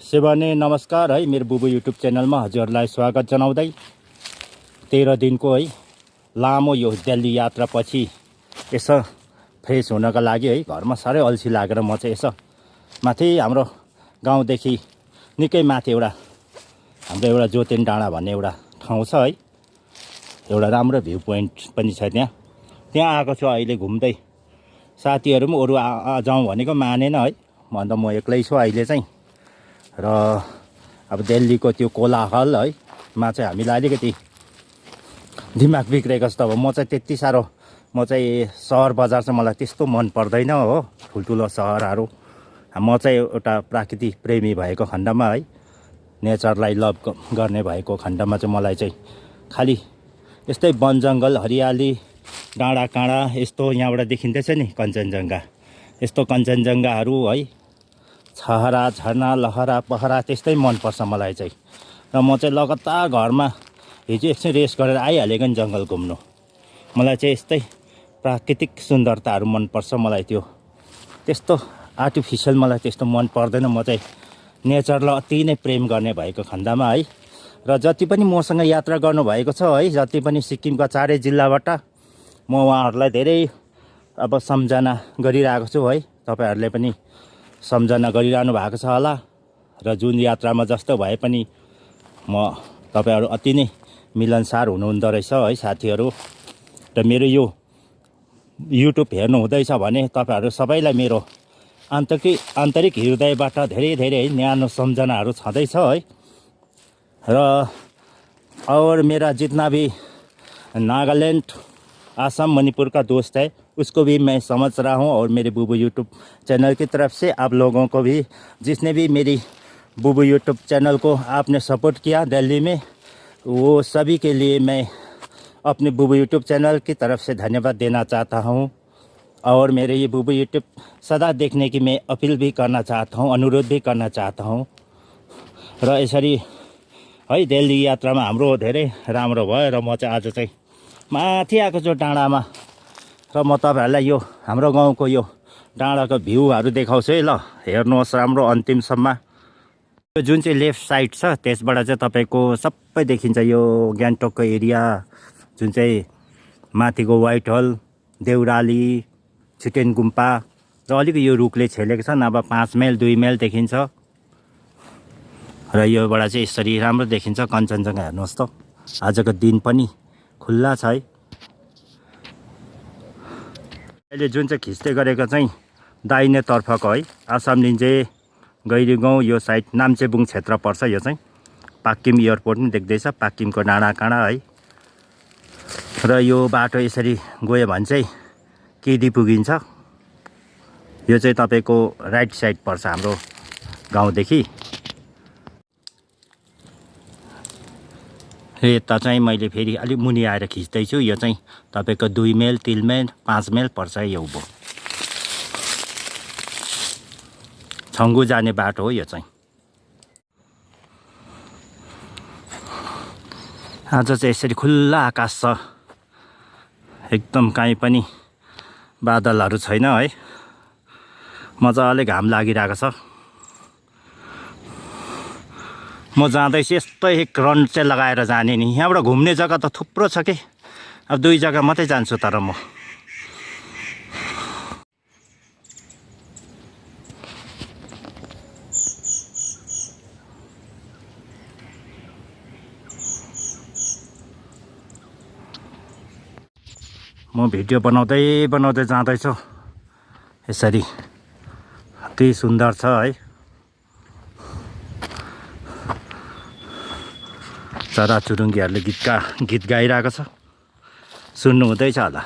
सेवाने नमस्कार है। मेरो बुबु युट्युब च्यानलमा हजुरहरूलाई स्वागत जनाउँदै 13 दिनको है लामो यो दिल्ली यात्रापछि यसो फ्रेस हुनका लागि है घरमा साह्रै अल्छी लागेर म चाहिँ यसो माथि हाम्रो गाउँदेखि निकै माथि हाम्रो एउटा जोतेन डाँडा भन्ने एउटा ठाउँ छ है। एउटा राम्रो भ्यू पोइन्ट पनि छ त्यहाँ आएको छु अहिले घुम्दै। साथीहरू पनि अरू जाउँ भनेको मानेन है। भन्दा म एक्लै छु अहिले चाहिँ। र अब दिल्लीको त्यो कोलाहल है मा चाहिँ हामीलाई अलिकति दिमाग बिग्रेको जस्तो। अब म चाहिँ त्यति साह्रो म चाहिँ सहर बजार चाहिँ मलाई त्यस्तो मन पर्दैन हो। ठुल्ठुलो सहरहरू म चाहिँ एउटा प्राकृतिक प्रेमी भएको खण्डमा है, नेचरलाई लभ गर्ने भएको खण्डमा चाहिँ मलाई चाहिँ खालि यस्तै वन जङ्गल हरियाली डाँडा काँडा यस्तो यहाँबाट देखिँदैछ नि कञ्चनजङ्घा, यस्तो कञ्चनजङ्घाहरू है, छहरा झरना लहरा पहरा त्यस्तै मनपर्छ मलाई चाहिँ। र म चाहिँ लगातार घरमा हिजो एकछिन रेस्ट गरेर आइहालेको नि जङ्गल घुम्नु। मलाई चाहिँ यस्तै प्राकृतिक सुन्दरताहरू मनपर्छ। मलाई त्यस्तो आर्टिफिसियल मलाई त्यस्तो मन पर्दैन। म चाहिँ नेचरलाई अति नै प्रेम गर्ने भएको खण्डमा है। र जति पनि मसँग यात्रा गर्नुभएको छ है, जति पनि सिक्किमका चारै जिल्लाबाट म उहाँहरूलाई धेरै अब सम्झना गरिरहेको छु है। तपाईँहरूले पनि सम्झना गरिरहनु भएको छ होला। र जुन यात्रामा जस्तो भए पनि तपाईँहरू अति नै मिलनसार हुनुहुँदो रहेछ है साथीहरू। र मेरो यो युट्युब हेर्नु हुँदैछ भने तपाईँहरू सबैलाई मेरो आन्तरिक हृदयबाट धेरै धेरै न्यानो सम्झनाहरू छँदैछ है। र और मेरा जितना भी नागालैंड आसाम मणिपुर का दोस्त है उसको भी मैं समझ रहा हूँ। और मेरे बुबु यूट्यूब चैनल की तरफ से आप लोगों को भी, जिसने भी मेरी बुबु यूट्यूब चैनल को आपने सपोर्ट किया दिल्ली में, वो सभी के लिए मैं अपने बुबु यूट्यूब चैनल की तरफ से धन्यवाद देना चाहता हूँ। और मेरे ये बुबु यूट्यूब सदा देखने की मैं अपील भी करना चाहता हूँ, अनुरोध भी करना चाहता हूँ। र यसरी है दिल्ली यात्रामा हाम्रो धेरै राम्रो भयो। र म चाहिँ आज चाहिँ माथि आएको छु डाँडामा। र म तपाईँहरूलाई यो हाम्रो गाउँको यो डाँडाको भ्यूहरू देखाउँछु है। ल हेर्नुहोस् राम्रो अन्तिमसम्म। यो जुन चाहिँ लेफ्ट साइड छ त्यसबाट चाहिँ तपाईँको सबै देखिन्छ यो गान्तोकको एरिया, जुन चाहिँ माथिको व्हाइट हल, देउराली, छिटेन गुम्पा र अलिक यो रुखले छेलेको छ। नभए 5 माइल 2 माइल देखिन्छ। र योबाट चाहिँ यसरी राम्रो देखिन्छ कञ्चनजङ्घा। हेर्नुहोस् त आजको दिन पनि खुल्ला छ है। अहिले जुन चाहिँ खिच्दै गरेको चाहिँ दाहिने तर्फको है आसाम लिञ्चे गैरीगाउँ यो साइड नाम्चेबुङ क्षेत्र पर्छ। यो चाहिँ पाक्किम एयरपोर्ट पनि देख्दैछ, पाक्किमको डाँडा काँडा है। र यो बाटो यसरी गयो भने चाहिँ केदी पुगिन्छ। यो चाहिँ तपाईँको राइट साइड पर्छ हाम्रो गाउँदेखि। यता चाहिँ मैले फेरि अलिक मुनि आएर खिच्दैछु। यो चाहिँ तपाईँको 2 माइल 3 माइल 5 माइल पर्छ यो उँभो। छङ्गु जाने बाटो हो यो चाहिँ। आज चाहिँ यसरी खुल्ला आकाश छ, एकदम काहीँ पनि बादलहरू छैन है। मजाले घाम लागिरहेको छ। म जाँदैछु यस्तै एक रन चाहिँ लगाएर जाने नि। यहाँबाट घुम्ने जग्गा त थुप्रो छ कि, अब 2 जग्गा मात्रै जान्छु। तर म भिडियो बनाउँदै जाँदैछु यसरी। अति सुन्दर छ है। चराचुरुङ्गीहरूले गीत गाइरहेको छ, सुन्नु हुँदैछ होला।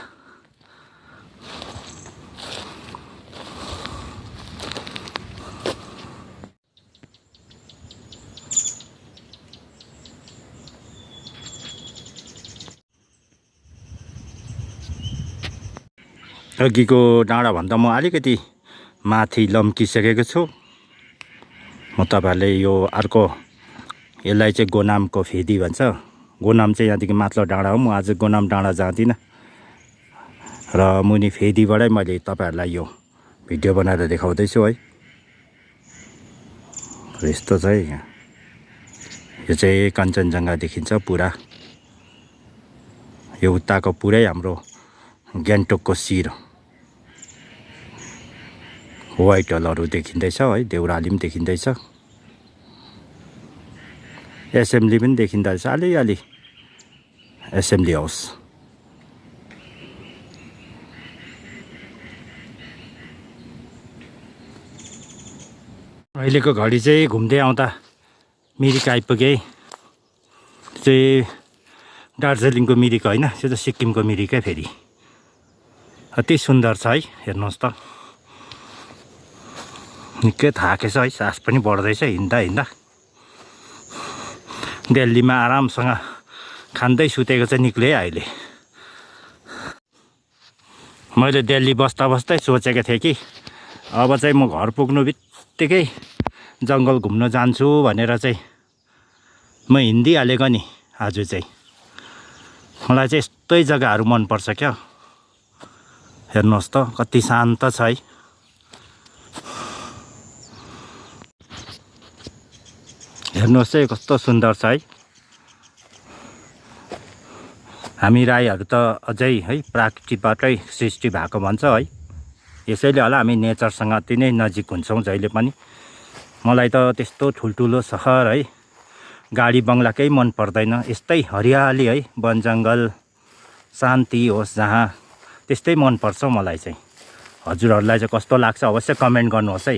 अघिको डाँडाभन्दा म अलिकति माथि लम्किसकेको छु। म तपाईँहरूले यो अर्को यसलाई चाहिँ गोनामको फेदी भन्छ। गोनाम चाहिँ यहाँदेखि माथिल्लो डाँडा हो। म आज गोनाम डाँडा जाँदिनँ। र मुनि फेदीबाटै मैले तपाईँहरूलाई यो भिडियो बनाएर देखाउँदैछु है। यस्तो चाहिँ यो चाहिँ कञ्चनजङ्घा देखिन्छ पुरा। यो उताको पुरै हाम्रो गान्तोकको शिर व्हाइट हलहरू देखिँदैछ है। देउराली पनि देखिँदैछ, एसेम्ब्ली पनि देखिँदैछ अलिअलि, एसेम्ब्ली हाउस। अहिलेको घडी चाहिँ घुम्दै आउँदा मिरिक आइपुगेँ। चाहिँ दार्जिलिङको मिरिक होइन, त्यो चाहिँ सिक्किमको मिरिकै फेरि। अति सुन्दर छ है, हेर्नुहोस् त। निकै थाकेछ है, सास पनि बढ्दैछ हिँड्दा हिँड्दा। दिल्लीमा आरामसँग खाँदै सुतेको चाहिँ निक्लेँ अहिले। मैले दिल्ली बस्दा बस्दै सोचेको थिएँ कि अब चाहिँ म घर पुग्नु बित्तिकै जङ्गल घुम्न जान्छु भनेर चाहिँ म हिँडिहालेको नि। आज चाहिँ मलाई चाहिँ यस्तै जग्गाहरू मनपर्छ क्या। हेर्नुहोस् त कति शान्त छ है। हेर्नुहोस् है कस्तो सुन्दर छ है। हामी राईहरू त अझै है प्राकृतिकबाटै सृष्टि भएको भन्छ है। यसैले होला हामी नेचरसँग अति नै नजिक हुन्छौँ जहिले पनि। मलाई त त्यस्तो ठुल्ठुलो सहर है, गाडी बङ्गला केही मन पर्दैन। यस्तै हरियाली है, वन जङ्गल शान्ति होस् जहाँ, त्यस्तै मनपर्छ मलाई चाहिँ। हजुरहरूलाई चाहिँ कस्तो लाग्छ अवश्य कमेन्ट गर्नुहोस् है।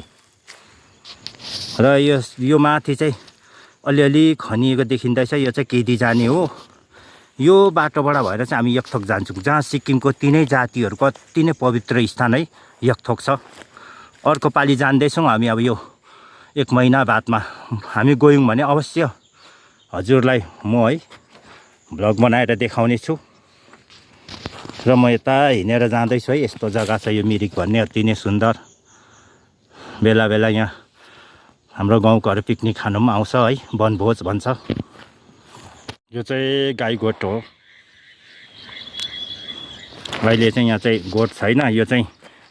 र यो माथि चाहिँ अलिअलि खनिएको देखिँदैछ, यो चाहिँ केदी जाने हो। यो बाटोबाट भएर चाहिँ हामी यकथोक जान्छौँ, जहाँ सिक्किमको तिनै जातिहरूको अति नै पवित्र स्थान है यकथोक छ। अर्को पालि जाँदैछौँ हामी। अब यो 1 महिना बादमा हामी गयौँ भने अवश्य हजुरलाई म है भ्लग बनाएर देखाउने छु। र म यता हिँडेर जाँदैछु है। यस्तो जग्गा छ यो मिरिक भन्ने, अति नै सुन्दर। बेला बेला यहाँ हाम्रो गाउँकोहरू पिकनिक खानु पनि आउँछ है, वनभोज भन्छ। यो चाहिँ गाई गोठ हो। अहिले चाहिँ यहाँ चाहिँ गोठ छैन।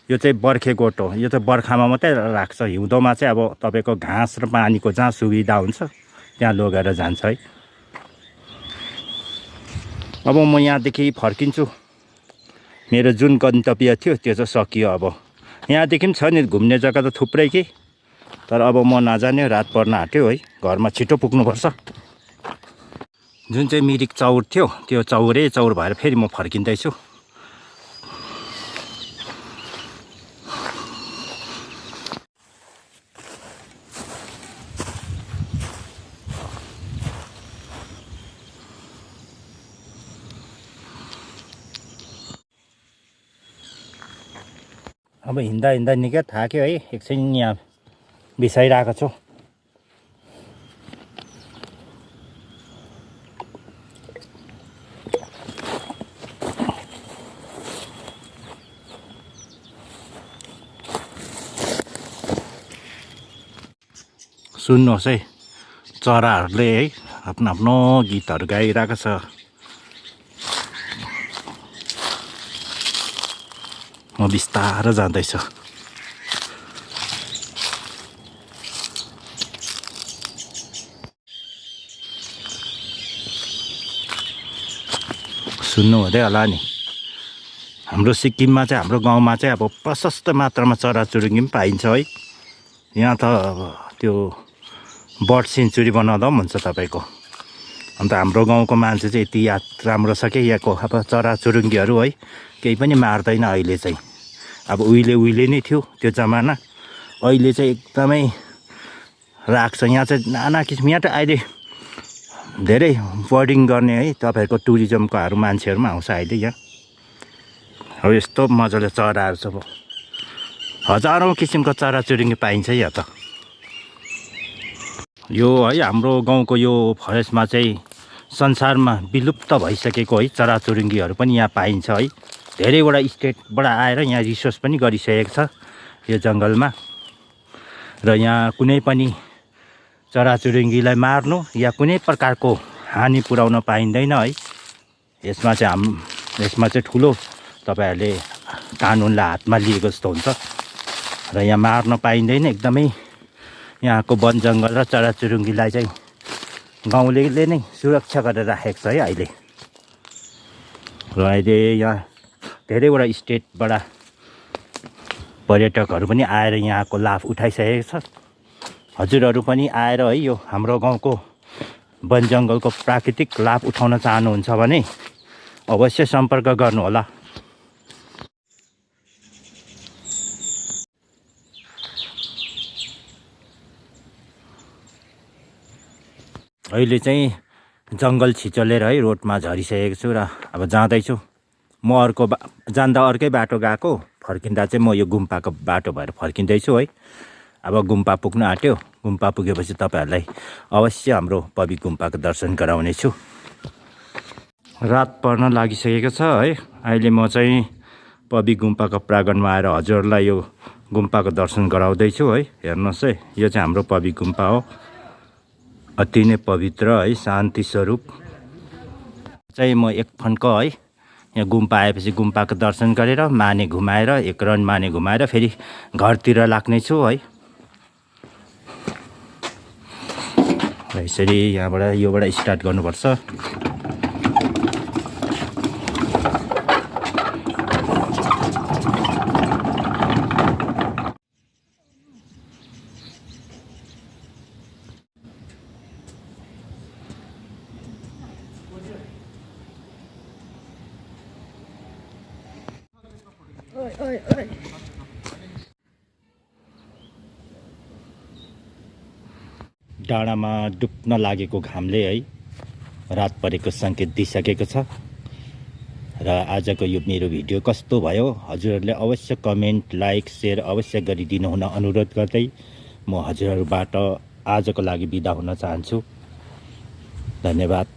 यो चाहिँ बर्खे गोठ हो। यो चाहिँ बर्खामा मात्रै राख्छ। हिउँदोमा चाहिँ अब तपाईँको घाँस र पानीको जहाँ सुविधा हुन्छ त्यहाँ लगेर जान्छ है। अब म यहाँदेखि फर्किन्छु। मेरो जुन गन्तव्य थियो त्यो चाहिँ सकियो। अब यहाँदेखि पनि छ नि घुम्ने जग्गा त थुप्रै कि, तर अब म नजाने, रात पर्न आँट्यो है। घरमा छिटो पुग्नुपर्छ। जुन चाहिँ मिरिक चौर थियो त्यो चौर भएर फेरि म फर्किँदैछु। अब हिँड्दा हिँड्दा निकै थाक्यो है। एकछिन यहाँ बिसाइरहेको छु। सुन्नुहोस् है, चराहरूले है आफ्नो आफ्नो गीतहरू गाइरहेको छ। म बिस्तारो जाँदैछु। सुन्नु हुँदै होला नि, हाम्रो सिक्किममा चाहिँ, हाम्रो गाउँमा चाहिँ अब प्रशस्त मात्रामा चराचुरुङ्गी पनि पाइन्छ है। यहाँ त त्यो बर्ड सेन्चुरी बनाउँदा पनि हुन्छ तपाईँको। अन्त हाम्रो गाउँको मान्छे चाहिँ यति याद राम्रो छ कि यहाँको अब चराचुरुङ्गीहरू है केही पनि मार्दैन अहिले चाहिँ। अब उहिले नै थियो त्यो जमाना, अहिले चाहिँ एकदमै राख्छ। यहाँ चाहिँ नाना किसिम, यहाँ त अहिले धेरै बर्डिङ गर्ने है तपाईँहरूको टुरिज्मकोहरू मान्छेहरू पनि आउँछ अहिले यहाँ। अब यस्तो मजाले चराहरू छ। हजारौँ किसिमको चराचुरुङ्गी पाइन्छ यहाँ त। यो है हाम्रो गाउँको यो फरेस्टमा चाहिँ संसारमा विलुप्त भइसकेको है चराचुरुङ्गीहरू पनि यहाँ पाइन्छ है। धेरैवटा स्टेटबाट आएर यहाँ रिसर्च पनि गरिसकेको छ यो जङ्गलमा। र यहाँ कुनै पनि चराचुरुङ्गीलाई मार्नु या कुनै प्रकारको हानि पुर्याउन पाइँदैन है। यसमा चाहिँ ठुलो तपाईँहरूले कानुनलाई हातमा लिएको जस्तो हुन्छ। र यहाँ मार्न पाइँदैन, एकदमै यहाँको वन जङ्गल र चराचुरुङ्गीलाई चाहिँ गाउँलेले नै सुरक्षा गरेर राखेको छ है अहिले। र अहिले यहाँ धेरैवटा स्टेटबाट पर्यटकहरू पनि आएर यहाँको लाभ उठाइसकेको छ। हजुरहरू पनि आएर है यो हाम्रो गाउँको वन जङ्गलको प्राकृतिक लाभ उठाउन चाहनुहुन्छ भने अवश्य सम्पर्क गर्नुहोला। अहिले चाहिँ जङ्गल छिचलेर है रोडमा झरिसकेको छु र अब जाँदैछु। म जाँदा अर्कै बाटो गएको, फर्किँदा चाहिँ म यो गुम्पाको बाटो भएर फर्किँदैछु है। अब गुम्पा पुग्नु आँट्यो। गुम्पा पुगेपछि तपाईँहरूलाई अवश्य हाम्रो पबी गुम्पाको दर्शन गराउने छु। रात पर्न लागिसकेको छ है। अहिले म चाहिँ पबी गुम्पाको प्राङ्गणमा आएर हजुरहरूलाई यो गुम्पाको दर्शन गराउँदैछु है। हेर्नुहोस् है, यो चाहिँ हाम्रो पबी गुम्पा हो। अति नै पवित्र है, शान्ति स्वरूप चाहिँ म एक फन्क है यहाँ गुम्पा आएपछि गुम्पाको दर्शन गरेर माने घुमाएर एक रन माने घुमाएर फेरि घरतिर लाग्नेछु है। यसरी यहाँबाट योबाट स्टार्ट गर्नुपर्छ। डाँडामा डुब्न लागेको घामले है रात परेको सङ्केत दिइसकेको छ। र आजको यो मेरो भिडियो कस्तो भयो हजुरहरूले अवश्य कमेन्ट, लाइक, सेयर अवश्य गरिदिनु हुन अनुरोध गर्दै म हजुरहरूबाट आजको लागि बिदा हुन चाहन्छु। धन्यवाद।